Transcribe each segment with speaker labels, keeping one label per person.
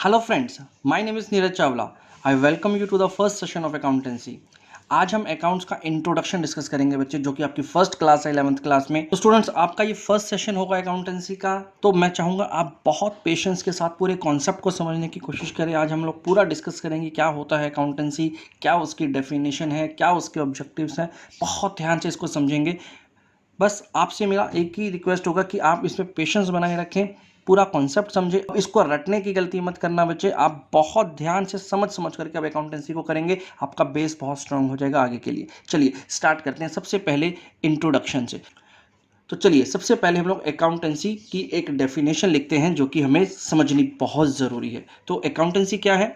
Speaker 1: Hello friends, my name is Neeraj Chawla. I welcome you to the first session of accountancy. आज हम accounts का introduction discuss करेंगे बच्चे, जो कि आपकी फर्स्ट क्लास है 11th क्लास में। तो स्टूडेंट्स, आपका ये फर्स्ट सेशन होगा अकाउंटेंसी का, तो मैं चाहूँगा आप बहुत पेशेंस के साथ पूरे कॉन्सेप्ट को समझने की कोशिश करें। आज हम लोग पूरा डिस्कस करेंगे क्या होता है अकाउंटेंसी, क्या उसकी डेफिनेशन है, क्या उसके ऑब्जेक्टिव्स हैं। बहुत ध्यान से इसको समझेंगे। बस आपसे मेरा एक ही रिक्वेस्ट होगा कि आप इसमें पेशेंस बनाए रखें, पूरा कॉन्सेप्ट समझे। इसको रटने की गलती मत करना बच्चे, आप बहुत ध्यान से समझ समझ करके अब अकाउंटेंसी को करेंगे, आपका बेस बहुत स्ट्रांग हो जाएगा आगे के लिए। चलिए स्टार्ट करते हैं सबसे पहले इंट्रोडक्शन से। तो चलिए सबसे पहले हम लोग अकाउंटेंसी की एक डेफिनेशन लिखते हैं, जो कि हमें समझनी बहुत ज़रूरी है। तो अकाउंटेंसी क्या है?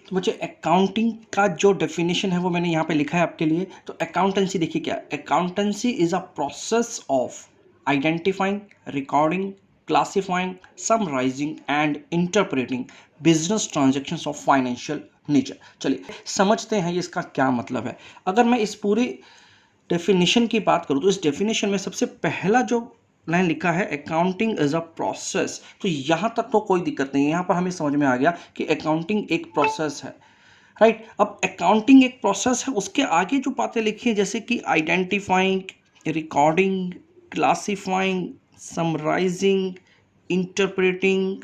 Speaker 1: तो मुझे अकाउंटिंग का जो डेफिनेशन है वो मैंने यहाँ पे लिखा है आपके लिए। तो अकाउंटेंसी देखिए क्या, accountancy is a process of identifying, recording, classifying, summarising and interpreting business transactions of financial nature. चलिए समझते हैं ये इसका क्या मतलब है। अगर मैं इस पूरी डेफिनेशन की बात करूँ तो इस डेफिनेशन में सबसे पहला जो लाइन लिखा है, अकाउंटिंग इज अ प्रोसेस, तो यहाँ तक तो कोई दिक्कत नहीं है। यहाँ पर हमें समझ में आ गया कि अकाउंटिंग एक प्रोसेस है, राइट। अब अकाउंटिंग एक प्रोसेस है, उसके आगे जो बातें लिखी हैं जैसे कि identifying, recording, classifying, summarising, interpreting,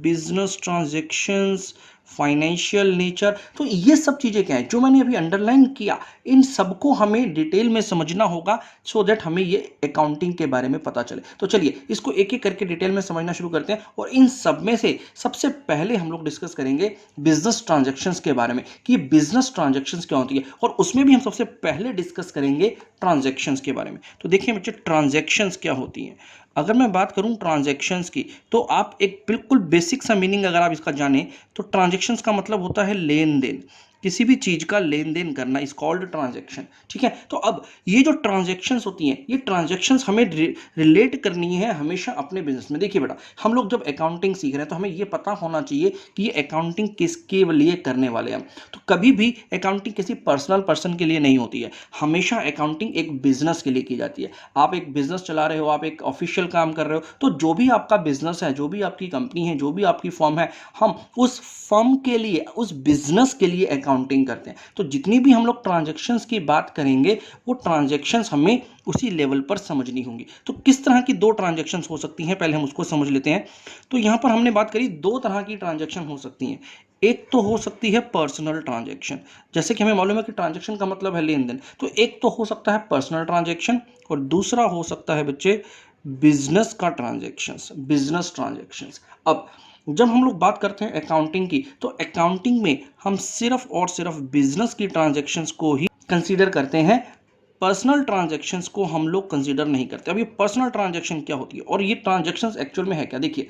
Speaker 1: business transactions, financial nature, तो ये सब चीज़ें क्या हैं जो मैंने अभी अंडरलाइन किया, इन सबको हमें डिटेल में समझना होगा, सो दैट हमें ये अकाउंटिंग के बारे में पता चले। तो चलिए इसको एक एक करके डिटेल में समझना शुरू करते हैं, और इन सब में से सबसे पहले हम लोग डिस्कस करेंगे बिजनेस ट्रांजैक्शंस के बारे में कि बिजनेस ट्रांजैक्शंस क्या होती है, और उसमें भी हम सबसे पहले डिस्कस करेंगे ट्रांजैक्शंस के बारे में। तो देखिए बच्चे, ट्रांजैक्शंस क्या होती हैं। अगर मैं बात करूं ट्रांजैक्शंस की, तो आप एक बिल्कुल बेसिक सा मीनिंग अगर आप इसका जानें, तो ट्रांजैक्शंस का मतलब होता है लेन देन, किसी भी चीज का लेन देन करना इज कॉल्ड ट्रांजैक्शन। ठीक है, तो अब ये जो ट्रांजैक्शंस होती हैं, ये ट्रांजैक्शंस हमें रिलेट करनी है हमेशा अपने बिजनेस में। देखिए बेटा, हम लोग जब अकाउंटिंग सीख रहे हैं तो हमें ये पता होना चाहिए कि ये अकाउंटिंग किसके लिए करने वाले हैं। तो कभी भी अकाउंटिंग किसी पर्सनल पर्सन के लिए नहीं होती है, हमेशा अकाउंटिंग एक बिजनेस के लिए की जाती है। आप एक बिजनेस चला रहे हो, आप एक ऑफिशियल काम कर रहे हो, तो जो भी आपका बिजनेस है, जो भी आपकी कंपनी है, जो भी आपकी फर्म है, हम उस फर्म के लिए, उस बिजनेस के लिए अकाउंटिंग करते हैं। तो जितनी भी हम लोग ट्रांजैक्शंस की बात करेंगे, वो ट्रांजैक्शंस हमें उसी लेवल पर समझनी होंगी। तो किस तरह की दो ट्रांजैक्शंस हो सकती हैं, पहले हम उसको समझ लेते हैं। तो यहां पर हमने बात करी दो तरह की ट्रांजैक्शन हो सकती हैं। एक तो हो सकती है पर्सनल ट्रांजैक्शन, जैसे कि हमें मालूम है कि ट्रांजैक्शन का मतलब है लेन देन, तो एक तो हो सकता है पर्सनल ट्रांजैक्शन, और दूसरा हो सकता है बच्चे बिजनेस का ट्रांजैक्शंस, बिजनेस ट्रांजैक्शंस। अब जब हम लोग बात करते हैं अकाउंटिंग की, तो अकाउंटिंग में हम सिर्फ और सिर्फ बिजनेस की ट्रांजैक्शंस को ही कंसीडर करते हैं, पर्सनल ट्रांजैक्शंस को हम लोग कंसीडर नहीं करते। अब ये पर्सनल ट्रांजैक्शन क्या होती है और ये ट्रांजैक्शंस एक्चुअल में है क्या, देखिए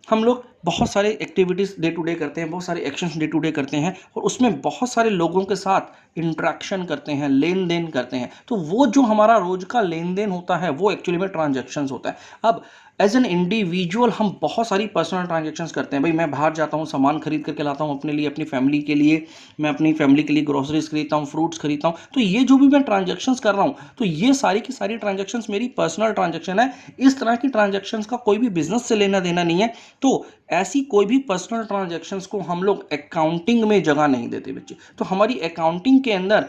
Speaker 1: हम लोग बहुत सारे एक्टिविटीज़ डे टू डे करते हैं, बहुत सारे एक्शंस डे टू डे करते हैं, और उसमें बहुत सारे लोगों के साथ इंट्रैक्शन करते हैं, लेन देन करते हैं। तो वो जो हमारा रोज का लेन देन होता है वो एक्चुअली में ट्रांजैक्शंस होता है। अब एज एन इंडिविजुअल हम बहुत सारी पर्सनल ट्रांजैक्शंस करते हैं। भाई मैं बाहर जाता हूँ, सामान खरीद करके लाता हूँ अपने लिए, अपनी फैमिली के लिए, मैं अपनी फैमिली के लिए ग्रोसरीज खरीदता हूँ, फ्रूट्स खरीदता हूँ। तो ये जो भी मैं ट्रांजैक्शंस कर रहा हूँ, तो ये सारी की सारी ट्रांजैक्शंस मेरी पर्सनल ट्रांजैक्शन है। इस तरह की ट्रांजैक्शंस का कोई भी बिजनेस से लेना देना नहीं है। तो ऐसी कोई भी पर्सनल ट्रांजैक्शंस को हम लोग अकाउंटिंग में जगह नहीं देते बच्चे। तो हमारी अकाउंटिंग के अंदर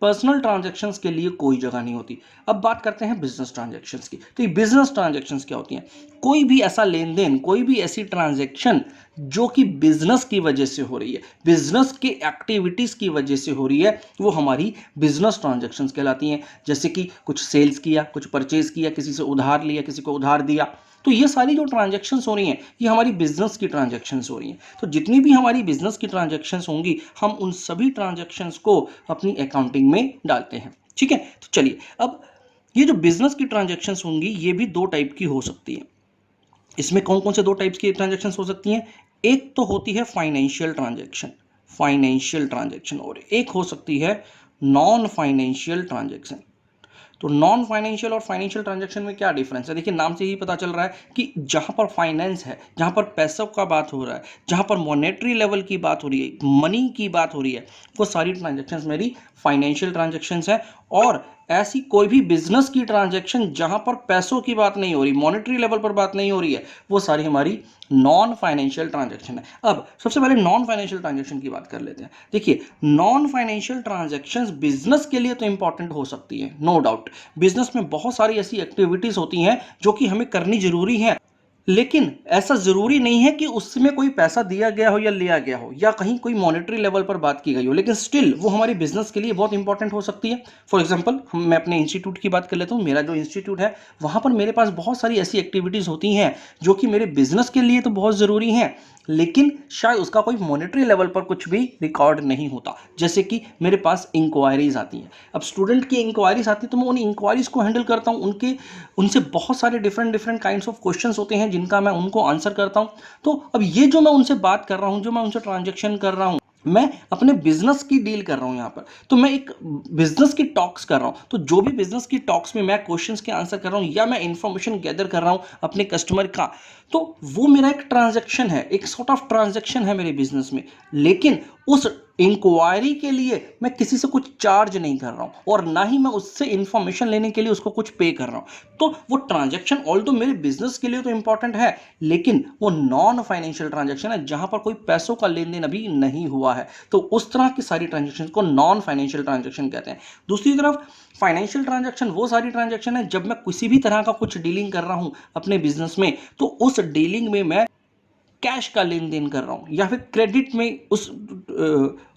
Speaker 1: पर्सनल ट्रांजैक्शंस के लिए कोई जगह नहीं होती। अब बात करते हैं बिजनेस ट्रांजैक्शंस की। तो ये बिजनेस ट्रांजैक्शंस क्या होती हैं? कोई भी ऐसा लेन देन, कोई भी ऐसी ट्रांजैक्शन जो कि बिजनेस की वजह से हो रही है, बिजनेस के एक्टिविटीज की वजह से हो रही है, वो हमारी बिजनेस ट्रांजैक्शंस कहलाती हैं। जैसे कि कुछ सेल्स किया, कुछ परचेज किया, किसी से उधार लिया, किसी को उधार दिया, तो ये सारी जो ट्रांजैक्शंस हो रही हैं, ये हमारी बिजनेस की ट्रांजैक्शंस हो रही हैं। तो जितनी भी हमारी बिजनेस की ट्रांजैक्शंस होंगी, हम उन सभी ट्रांजैक्शंस को अपनी अकाउंटिंग में डालते हैं। ठीक है, तो चलिए अब ये जो बिजनेस की ट्रांजैक्शंस होंगी, ये भी दो टाइप की हो सकती हैं। इसमें कौन कौन से दो टाइप्स की ट्रांजैक्शंस हो सकती हैं? एक तो होती है फाइनेंशियल ट्रांजैक्शन, फाइनेंशियल ट्रांजैक्शन, और एक हो सकती है नॉन फाइनेंशियल ट्रांजैक्शन। तो नॉन फाइनेंशियल और फाइनेंशियल ट्रांजैक्शन में क्या डिफरेंस है? देखिए नाम से ही पता चल रहा है कि जहां पर फाइनेंस है, जहां पर पैसों का बात हो रहा है, जहां पर मॉनेटरी लेवल की बात हो रही है, मनी की बात हो रही है, वो सारी ट्रांजैक्शंस मेरी फाइनेंशियल ट्रांजैक्शंस है। और ऐसी कोई भी बिजनेस की ट्रांजैक्शन जहां पर पैसों की बात नहीं हो रही, मॉनेटरी लेवल पर बात नहीं हो रही है, वो सारी हमारी नॉन फाइनेंशियल ट्रांजैक्शन है। अब सबसे पहले नॉन फाइनेंशियल ट्रांजैक्शन की बात कर लेते हैं। देखिए, नॉन फाइनेंशियल ट्रांजैक्शंस बिजनेस के लिए तो इंपॉर्टेंट हो सकती है, नो डाउट। बिजनेस में बहुत सारी ऐसी एक्टिविटीज होती हैं जो कि हमें करनी जरूरी है, लेकिन ऐसा जरूरी नहीं है कि उसमें कोई पैसा दिया गया हो या लिया गया हो या कहीं कोई मॉनेटरी लेवल पर बात की गई हो, लेकिन स्टिल वो हमारी बिजनेस के लिए बहुत इंपॉर्टेंट हो सकती है। फॉर एग्जांपल मैं अपने इंस्टीट्यूट की बात कर लेता हूँ। मेरा जो इंस्टीट्यूट है वहाँ पर मेरे पास बहुत सारी ऐसी एक्टिविटीज़ होती हैं जो कि मेरे बिजनेस के लिए तो बहुत ज़रूरी हैं, लेकिन शायद उसका कोई मॉनेटरी लेवल पर कुछ भी रिकॉर्ड नहीं होता। जैसे कि मेरे पास इंक्वायरीज आती हैं, अब स्टूडेंट की इंक्वायरीज आती है तो मैं उन इंक्वायरीज को हैंडल करता हूँ। उनसे बहुत सारे different different kinds of questions होते हैं जिनका मैं उनको आंसर करता हूँ। तो अब ये जो मैं उनसे बात कर रहा हूँ, जो मैं उनसे ट्रांजेक्शन कर रहा हूँ, मैं अपने बिजनेस की डील कर रहा हूं यहां पर। तो मैं एक बिजनेस की टॉक्स कर रहा हूं, तो जो भी बिजनेस की टॉक्स में मैं क्वेश्चंस के आंसर कर रहा हूं या मैं इंफॉर्मेशन गैदर कर रहा हूं अपने कस्टमर का, तो वो मेरा एक ट्रांजैक्शन है, एक सॉर्ट ऑफ ट्रांजैक्शन है मेरे बिजनेस में। लेकिन उस इंक्वायरी के लिए मैं किसी से कुछ चार्ज नहीं कर रहा हूं और ना ही मैं उससे इंफॉर्मेशन लेने के लिए उसको कुछ पे कर रहा हूं। तो वो ट्रांजैक्शन ऑल्दो मेरे बिजनेस के लिए तो इंपॉर्टेंट है, लेकिन वो नॉन फाइनेंशियल ट्रांजैक्शन है जहां पर कोई पैसों का लेन देन अभी नहीं हुआ है। तो उस तरह की सारी ट्रांजैक्शन को नॉन फाइनेंशियल ट्रांजैक्शन कहते हैं। दूसरी तरफ फाइनेंशियल ट्रांजैक्शन वो सारी ट्रांजैक्शन है जब मैं किसी भी तरह का कुछ डीलिंग कर रहा हूं अपने बिजनेस में, तो उस डीलिंग में मैं कैश का लेन देन कर रहा हूं या फिर क्रेडिट में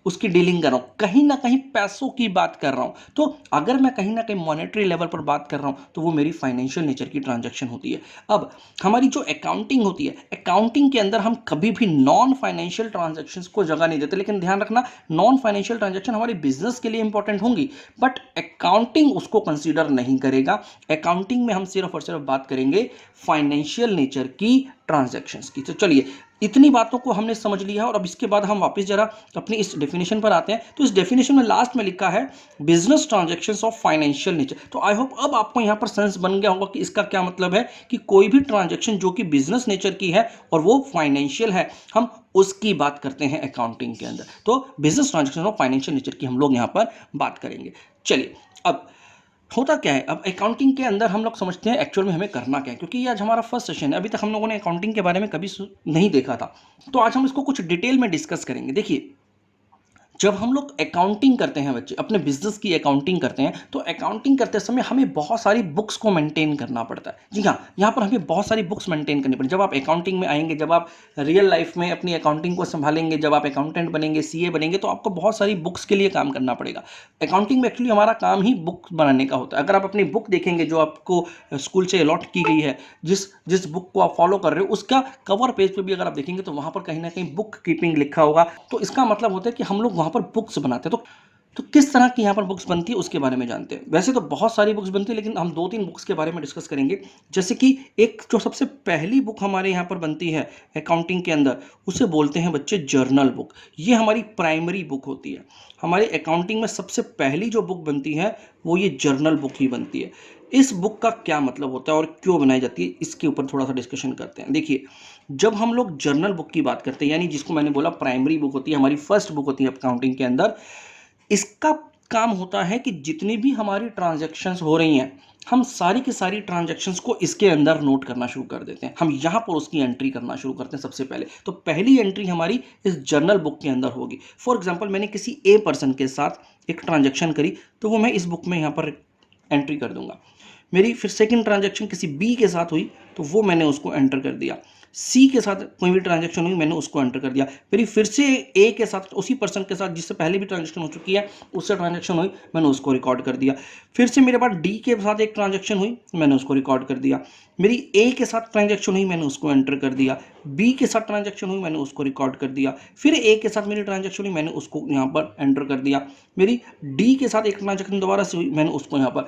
Speaker 1: उसकी डीलिंग कर रहा हूं, कहीं ना कहीं पैसों की बात कर रहा हूं। तो अगर मैं कहीं ना कहीं मॉनेटरी लेवल पर बात कर रहा हूं तो वो मेरी फाइनेंशियल नेचर की ट्रांजैक्शन होती है। अब हमारी जो अकाउंटिंग होती है, अकाउंटिंग के अंदर हम कभी भी नॉन फाइनेंशियल ट्रांजैक्शन को जगह नहीं देते, लेकिन ध्यान रखना नॉन फाइनेंशियल ट्रांजैक्शन हमारे बिजनेस के लिए इंपॉर्टेंट होंगी, बट अकाउंटिंग उसको कंसीडर नहीं करेगा। अकाउंटिंग में हम सिर्फ और सिर्फ बात करेंगे फाइनेंशियल नेचर की ट्रांजैक्शंस की। तो चलिए, इतनी बातों को हमने समझ लिया है और अब इसके बाद हम वापस जरा अपनी इस डेफिनेशन पर आते हैं। तो इस डेफिनेशन में लास्ट में लिखा है business transactions of financial nature. तो आई होप अब आपको यहां पर सेंस बन गया होगा कि इसका क्या मतलब है कि कोई भी ट्रांजैक्शन जो कि बिजनेस नेचर की है और वो फाइनेंशियल है, हम उसकी बात करते हैं अकाउंटिंग के अंदर। तो business transaction of financial nature की हम लोग यहां पर बात करेंगे। चलिए, अब होता क्या है, अब अकाउंटिंग के अंदर हम लोग समझते हैं एक्चुअल में हमें करना क्या है, क्योंकि ये आज हमारा फर्स्ट सेशन है। अभी तक हम लोगों ने अकाउंटिंग के बारे में कभी नहीं देखा था, तो आज हम इसको कुछ डिटेल में डिस्कस करेंगे। देखिए, जब हम लोग अकाउंटिंग करते हैं बच्चे, अपने बिजनेस की अकाउंटिंग करते हैं, तो अकाउंटिंग करते समय हमें बहुत सारी बुक्स को मेंटेन करना पड़ता है। जी हाँ, यहाँ पर हमें बहुत सारी बुक्स मेंटेन करनी पड़ती है। जब आप अकाउंटिंग में आएंगे, जब आप रियल लाइफ में अपनी अकाउंटिंग को संभालेंगे, जब आप अकाउंटेंट बनेंगे, सीए बनेंगे, तो आपको बहुत सारी बुक्स के लिए काम करना पड़ेगा। अकाउंटिंग में एक्चुअली हमारा काम ही बुक बनाने का होता है। अगर आप अपनी बुक देखेंगे जो आपको स्कूल से अलॉट की गई है, जिस जिस बुक को आप फॉलो कर रहे हो, उसका कवर पेज पे भी अगर आप देखेंगे तो वहां पर कहीं ना कहीं बुक कीपिंग लिखा होगा। तो इसका मतलब होता है कि हम लोग वहां पर बुक्स बनाते हैं। तो किस तरह की यहाँ पर बुक्स बनती है उसके बारे में जानते हैं। वैसे तो बहुत सारी बुक्स बनती है, लेकिन हम दो तीन बुक्स के बारे में डिस्कस करेंगे। जैसे कि एक जो सबसे पहली बुक हमारे यहाँ पर बनती है अकाउंटिंग के अंदर, उसे बोलते हैं बच्चे जर्नल बुक। ये हमारी प्राइमरी बुक होती है। हमारे अकाउंटिंग में सबसे पहली जो बुक बनती है वो ये जर्नल बुक ही बनती है। इस बुक का क्या मतलब होता है और क्यों बनाई जाती है, इसके ऊपर थोड़ा सा डिस्कशन करते हैं। देखिए, जब हम लोग जर्नल बुक की बात करते हैं, यानी जिसको मैंने बोला प्राइमरी बुक होती है, हमारी फर्स्ट बुक होती है अकाउंटिंग के अंदर, इसका काम होता है कि जितनी भी हमारी ट्रांजैक्शंस हो रही हैं, हम सारी की सारी ट्रांजैक्शंस को इसके अंदर नोट करना शुरू कर देते हैं। हम यहाँ पर उसकी एंट्री करना शुरू करते हैं सबसे पहले। तो पहली एंट्री हमारी इस जर्नल बुक के अंदर होगी। फॉर एग्जांपल, मैंने किसी ए पर्सन के साथ एक ट्रांजैक्शन करी, तो वो मैं इस बुक में यहाँ पर एंट्री कर दूंगा। मेरी फिर सेकंड ट्रांजैक्शन किसी बी के साथ हुई, तो वो मैंने उसको एंटर कर दिया। सी के साथ कोई भी ट्रांजैक्शन हुई, मैंने उसको एंटर कर दिया। मेरी फिर से ए के साथ, उसी पर्सन के साथ जिससे पहले भी ट्रांजैक्शन हो चुकी है, उससे ट्रांजैक्शन हुई, मैंने उसको रिकॉर्ड कर दिया। फिर से मेरे पास डी के साथ एक ट्रांजैक्शन हुई, मैंने उसको रिकॉर्ड कर दिया। मेरी ए के साथ ट्रांजैक्शन हुई, मैंने उसको एंटर कर दिया। बी के साथ ट्रांजैक्शन हुई, मैंने उसको रिकॉर्ड कर दिया। फिर ए के साथ मेरी ट्रांजैक्शन हुई, मैंने उसको यहाँ पर एंटर कर दिया। मेरी डी के साथ एक ट्रांजैक्शन दोबारा से हुई, मैंने उसको यहाँ पर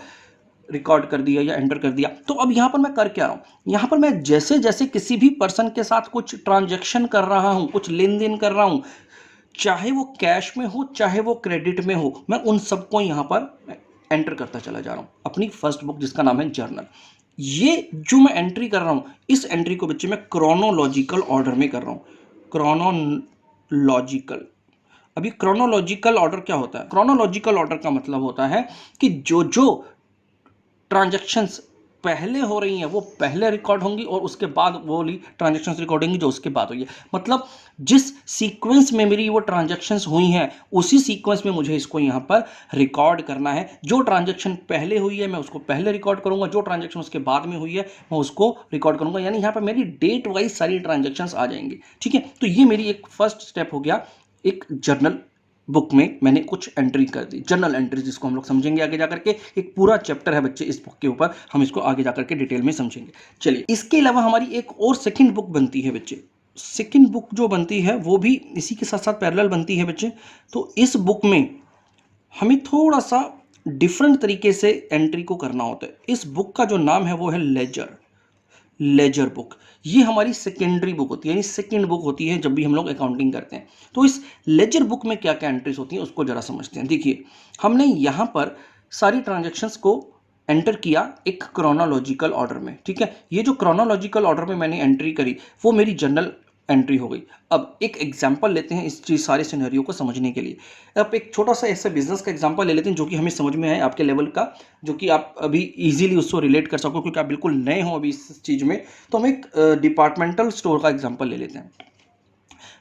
Speaker 1: रिकॉर्ड कर दिया या एंटर कर दिया। तो अब यहां पर मैं कर क्या रहा हूं, यहां पर मैं जैसे जैसे किसी भी पर्सन के साथ कुछ ट्रांजैक्शन कर रहा हूं, कुछ लेन देन कर रहा हूं, चाहे वो कैश में हो चाहे वो क्रेडिट में हो, मैं उन सबको यहां पर एंटर करता चला जा रहा हूं अपनी फर्स्ट बुक जिसका नाम है जर्नल। ये जो मैं एंट्री कर रहा हूं, इस एंट्री को बच्चे मैं क्रोनोलॉजिकल ऑर्डर में कर रहा हूं। क्रोनोलॉजिकल। अभी क्रोनोलॉजिकल ऑर्डर क्या होता है? क्रोनोलॉजिकल ऑर्डर का मतलब होता है कि जो जो ट्रांजैक्शंस पहले हो रही हैं वो पहले रिकॉर्ड होंगी और उसके बाद वो वाली ट्रांजैक्शंस रिकॉर्ड होंगी जो उसके बाद हुई है। मतलब जिस सीक्वेंस में मेरी वो ट्रांजैक्शंस हुई हैं उसी सीक्वेंस में मुझे इसको यहाँ पर रिकॉर्ड करना है। जो ट्रांजैक्शन पहले हुई है मैं उसको पहले रिकॉर्ड करूंगा, जो ट्रांजैक्शन उसके बाद में हुई है मैं उसको रिकॉर्ड करूंगा, यानी यहाँ पर मेरी डेट वाइज सारी ट्रांजैक्शंस आ जाएंगी। ठीक है, तो ये मेरी एक फर्स्ट स्टेप हो गया। एक जर्नल बुक में मैंने कुछ एंट्री कर दी, जर्नल एंट्री, जिसको हम लोग समझेंगे आगे जाकर के। एक पूरा चैप्टर है बच्चे इस बुक के ऊपर, हम इसको आगे जाकर के डिटेल में समझेंगे। चलिए, इसके अलावा हमारी एक और सेकंड बुक बनती है बच्चे। सेकंड बुक जो बनती है वो भी इसी के साथ साथ पैरेलल बनती है बच्चे। तो इस बुक में हमें थोड़ा सा डिफरेंट तरीके से एंट्री को करना होता है। इस बुक का जो नाम है वो है लेजर। लेजर बुक, ये हमारी सेकेंडरी बुक होती है, यानी सेकेंड बुक होती है जब भी हम लोग अकाउंटिंग करते हैं। तो इस लेजर बुक में क्या क्या एंट्रीज होती हैं उसको जरा समझते हैं। देखिए, हमने यहाँ पर सारी ट्रांजैक्शंस को एंटर किया एक क्रोनोलॉजिकल ऑर्डर में। ठीक है, ये जो क्रोनोलॉजिकल ऑर्डर में मैंने एंट्री करी वो मेरी जनरल एंट्री हो गई। अब एक एग्जांपल लेते हैं इस चीज सारे सिनेरियो को समझने के लिए। अब एक छोटा सा ऐसा बिजनेस का एग्जांपल ले लेते हैं जो कि हमें समझ में आए आपके लेवल का, जो कि आप अभी इजीली उसको रिलेट कर सको, क्योंकि आप बिल्कुल नए हो अभी इस चीज़ में। तो हम एक डिपार्टमेंटल स्टोर का एग्जांपल ले लेते हैं।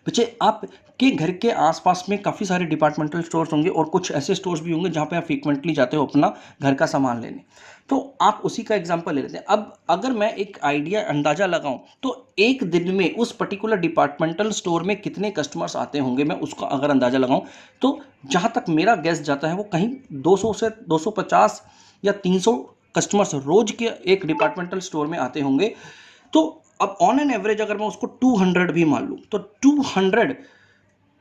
Speaker 1: बच्चे, आपके घर के आसपास में काफ़ी सारे डिपार्टमेंटल स्टोर्स होंगे और कुछ ऐसे स्टोर्स भी होंगे जहाँ पे आप फ्रीक्वेंटली जाते हो अपना घर का सामान लेने। तो आप उसी का एग्जांपल ले लेते हैं। अब अगर मैं एक आइडिया अंदाज़ा लगाऊं तो एक दिन में उस पर्टिकुलर डिपार्टमेंटल स्टोर में कितने कस्टमर्स आते होंगे, मैं उसका अगर अंदाज़ा लगाऊं तो जहाँ तक मेरा गैस जाता है वो कहीं 200 से 250 या 300 कस्टमर्स रोज के एक डिपार्टमेंटल स्टोर में आते होंगे। तो अब ऑन एन एवरेज अगर मैं उसको 200 भी मान लूं तो 200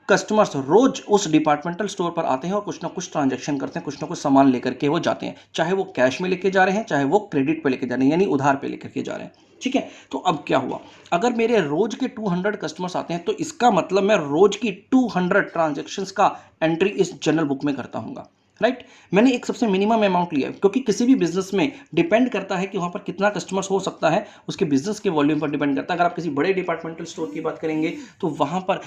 Speaker 1: कस्टमर्स रोज उस डिपार्टमेंटल स्टोर पर आते हैं और कुछ ना कुछ ट्रांजैक्शन करते हैं, कुछ ना कुछ सामान लेकर के वो जाते हैं, चाहे वो कैश में लेके जा रहे हैं चाहे वो क्रेडिट पे लेके जा रहे हैं, यानी उधार पे लेकर के जा रहे हैं। ठीक है, तो अब क्या हुआ, अगर मेरे रोज के 200 कस्टमर्स आते हैं तो इसका मतलब मैं रोज की 200 ट्रांजेक्शन्स का एंट्री इस जनरल बुक में करता हूँ। राइट, मैंने एक सबसे मिनिमम अमाउंट लिया है, क्योंकि किसी भी बिजनेस में डिपेंड करता है कि वहाँ पर कितना कस्टमर्स हो सकता है, उसके बिजनेस के वॉल्यूम पर डिपेंड करता है। अगर आप किसी बड़े डिपार्टमेंटल स्टोर की बात करेंगे तो वहाँ पर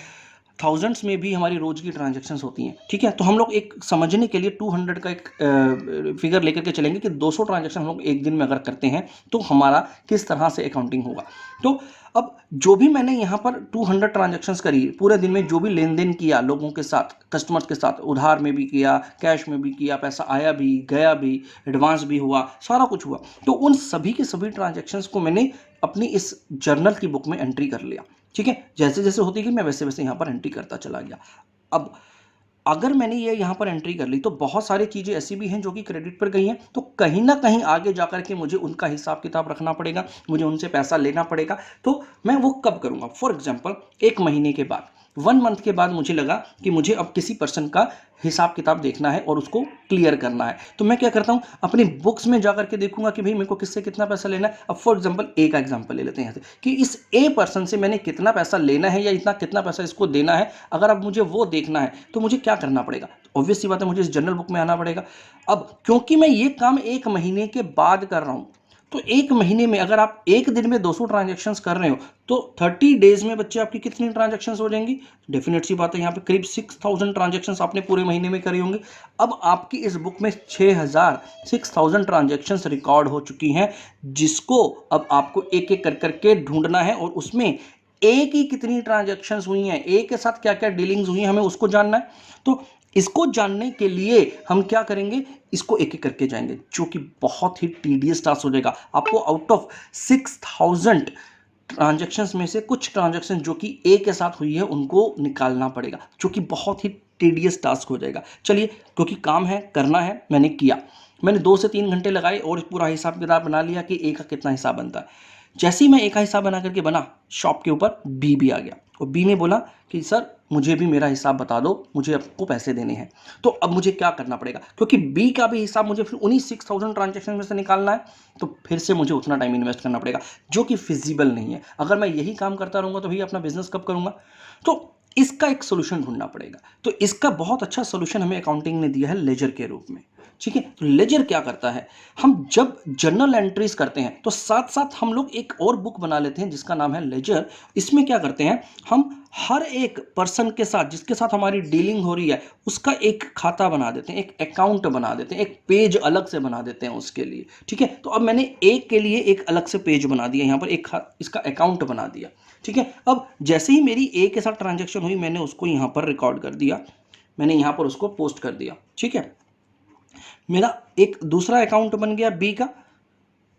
Speaker 1: थाउजेंड्स में भी हमारी रोज की ट्रांजैक्शंस होती हैं। ठीक है, तो हम लोग एक समझने के लिए 200 का एक फिगर लेकर के चलेंगे कि 200 ट्रांजैक्शन हम लोग एक दिन में अगर करते हैं तो हमारा किस तरह से अकाउंटिंग होगा। तो अब जो भी मैंने यहाँ पर 200 ट्रांजैक्शंस करी, पूरे दिन में जो भी लेन देन किया लोगों के साथ, कस्टमर्स के साथ, उधार में भी किया, कैश में भी किया, पैसा आया भी गया भी, एडवांस भी हुआ, सारा कुछ हुआ, तो उन सभी के सभी ट्रांजैक्शंस को मैंने अपनी इस जर्नल की बुक में एंट्री कर लिया। ठीक है, जैसे जैसे होती गई मैं वैसे वैसे यहाँ पर एंट्री करता चला गया। अब अगर मैंने ये यहाँ पर एंट्री कर ली तो बहुत सारी चीज़ें ऐसी भी हैं जो कि क्रेडिट पर गई हैं, तो कहीं ना कहीं आगे जाकर के मुझे उनका हिसाब किताब रखना पड़ेगा, मुझे उनसे पैसा लेना पड़ेगा। तो मैं वो कब करूँगा, फॉर एग्जाम्पल 1 महीने के बाद, 1 मंथ के बाद मुझे लगा कि मुझे अब किसी पर्सन का हिसाब किताब देखना है और उसको क्लियर करना है। तो मैं क्या करता हूँ, अपनी बुक्स में जाकर के देखूंगा कि भाई मेरे को किससे कितना पैसा लेना है। अब फॉर एग्जांपल ए का एग्जांपल ले लेते हैं यहाँ से, कि इस ए पर्सन से मैंने कितना पैसा लेना है या इतना कितना पैसा इसको देना है। अगर अब मुझे वो देखना है तो मुझे क्या करना पड़ेगा, ऑब्वियस सी बात है मुझे इस जनरल बुक में आना पड़ेगा। अब क्योंकि मैं ये काम 1 महीने के बाद कर रहा हूँ, तो 1 महीने में अगर आप एक दिन में 200 ट्रांजैक्शंस कर रहे हो तो 30 डेज में बच्चे आपकी कितनी ट्रांजैक्शंस हो जाएंगी। डेफिनेट सी बात है, यहाँ पे करीब 6000 ट्रांजैक्शंस आपने पूरे महीने में करी होंगी। अब आपकी इस बुक में 6000 ट्रांजैक्शंस रिकॉर्ड हो चुकी हैं, जिसको अब आपको एक एक कर करके ढूंढना है और उसमें ए की कितनी ट्रांजैक्शंस हुई हैं, ए के साथ क्या क्या डीलिंग्स हुई हैं, हमें उसको जानना है। तो इसको जानने के लिए हम क्या करेंगे, इसको एक एक करके जाएंगे, जो कि बहुत ही टीडियस टास्क हो जाएगा। आपको आउट ऑफ 6000 ट्रांजैक्शंस में से कुछ ट्रांजैक्शन जो कि ए के साथ हुई है उनको निकालना पड़ेगा, जो कि बहुत ही टीडियस टास्क हो जाएगा। चलिए, क्योंकि काम है, करना है, मैंने किया, मैंने 2 से 3 घंटे लगाए और पूरा हिसाब किताब बना लिया कि ए का कितना हिसाब बनता है। जैसे ही मैं ए का हिसाब बना करके बना, शॉप के ऊपर बी भी आ गया और बी ने बोला कि सर मुझे भी मेरा हिसाब बता दो, मुझे आपको पैसे देने हैं। तो अब मुझे क्या करना पड़ेगा, क्योंकि बी का भी हिसाब मुझे फिर उन्हीं 6000 ट्रांजैक्शन में से निकालना है, तो फिर से मुझे उतना टाइम इन्वेस्ट करना पड़ेगा, जो कि फिजिबल नहीं है। अगर मैं यही काम करता रहूँगा तो भैया अपना बिजनेस कब करूँगा। तो इसका एक सोल्यूशन ढूंढना पड़ेगा। तो इसका बहुत अच्छा सोल्यूशन हमें अकाउंटिंग ने दिया है लेजर के रूप में। ठीक है, तो लेजर क्या करता है, हम जब जर्नल एंट्रीज करते हैं तो साथ साथ हम लोग एक और बुक बना लेते हैं जिसका नाम है लेजर। इसमें क्या करते हैं, हम हर एक पर्सन के साथ जिसके साथ हमारी डीलिंग हो रही है उसका एक खाता बना देते हैं, एक अकाउंट बना देते हैं, एक पेज अलग से बना देते हैं उसके लिए। ठीक है, तो अब मैंने एक के लिए एक अलग से पेज बना दिया, यहाँ पर एक इसका अकाउंट बना दिया। ठीक है, अब जैसे ही मेरी ए के साथ ट्रांजैक्शन हुई मैंने उसको यहाँ पर रिकॉर्ड कर दिया, मैंने यहाँ पर उसको पोस्ट कर दिया। ठीक है, मेरा एक दूसरा अकाउंट बन गया बी का,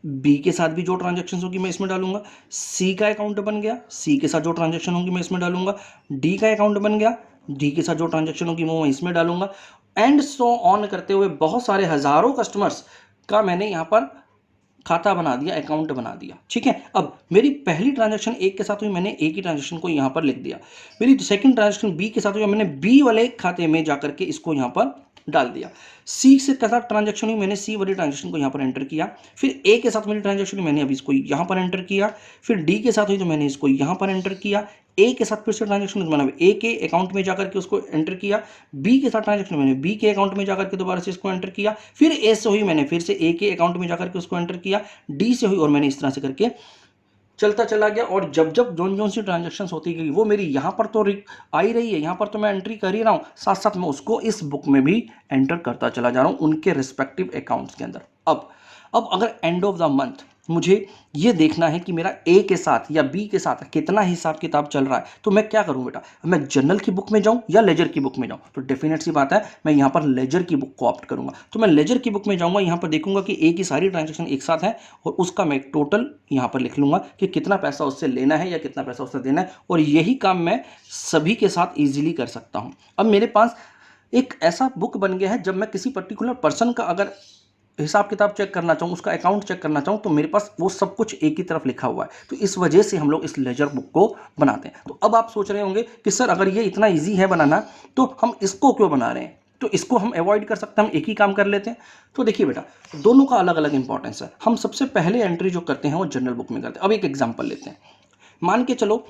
Speaker 1: बी के साथ भी जो ट्रांजैक्शन होगी मैं इसमें डालूंगा। सी का अकाउंट बन गया, सी के साथ जो ट्रांजैक्शन होगी मैं इसमें डालूंगा। डी का अकाउंट बन गया, डी के साथ जो ट्रांजैक्शन होगी वो मैं इसमें डालूंगा। एंड सो ऑन करते हुए बहुत सारे हजारों कस्टमर्स का मैंने यहाँ पर खाता बना दिया, अकाउंट बना दिया। ठीक है, अब मेरी पहली ट्रांजैक्शन ए के साथ हुई, मैंने ए की ट्रांजैक्शन को यहाँ पर लिख दिया। मेरी सेकंड ट्रांजैक्शन बी के साथ हुई, मैंने बी वाले खाते में जाकर के इसको यहाँ पर डाल दिया। सी से के साथ ट्रांजैक्शन हुई, मैंने सी वाली ट्रांजैक्शन को यहाँ पर एंटर किया। फिर ए के साथ मेरी ट्रांजैक्शन हुई, मैंने अभी इसको यहाँ पर एंटर किया। फिर डी के साथ हुई तो मैंने इसको यहाँ पर एंटर किया। ए के साथ फिर से ट्रांजैक्शन मैंने ए के अकाउंट में जाकर के उसको एंटर किया। बी के साथ ट्रांजैक्शन मैंने बी के अकाउंट में जाकर के दोबारा से इसको एंटर किया। फिर ए से हुई, मैंने फिर से ए के अकाउंट में जाकर के उसको एंटर किया। डी से हुई और मैंने इस तरह से करके चलता चला गया। और जब जब जोन जोन सी ट्रांजैक्शन होती गई वो मेरी यहाँ पर तो आई रही है, यहाँ पर तो मैं एंट्री कर ही रहा हूँ, साथ साथ मैं उसको इस बुक में भी एंटर करता चला जा रहा हूँ उनके रिस्पेक्टिव अकाउंट्स के अंदर। अब अगर एंड ऑफ द मंथ मुझे ये देखना है कि मेरा ए के साथ या बी के साथ कितना हिसाब किताब चल रहा है, तो मैं क्या करूं बेटा, मैं जर्नल की बुक में जाऊं या लेजर की बुक में जाऊं? तो डेफिनेट सी बात है मैं यहां पर लेजर की बुक को ऑप्ट करूंगा। तो मैं लेजर की बुक में जाऊंगा, यहां पर देखूंगा कि ए की सारी ट्रांजैक्शन एक साथ है और उसका मैं टोटल यहां पर लिख लूंगा कि कितना पैसा उससे लेना है या कितना पैसा उससे देना है। और यही काम मैं सभी के साथ ईजिली कर सकता हूं। अब मेरे पास एक ऐसा बुक बन गया है, जब मैं किसी पर्टिकुलर पर्सन का अगर हिसाब किताब चेक करना चाहूँ, उसका अकाउंट चेक करना चाहूँ, तो मेरे पास वो सब कुछ एक ही तरफ लिखा हुआ है। तो इस वजह से हम लोग इस लेजर बुक को बनाते हैं। तो अब आप सोच रहे होंगे कि सर अगर ये इतना ईजी है बनाना तो हम इसको क्यों बना रहे हैं, तो इसको हम अवॉइड कर सकते हैं, हम एक ही काम कर लेते हैं। तो देखिए बेटा, दोनों का अलग अलग इंपॉर्टेंस है। हम सबसे पहले एंट्री जो करते हैं वो जर्नल बुक में करते हैं। अब एक एग्जाम्पल लेते हैं, मान के चलो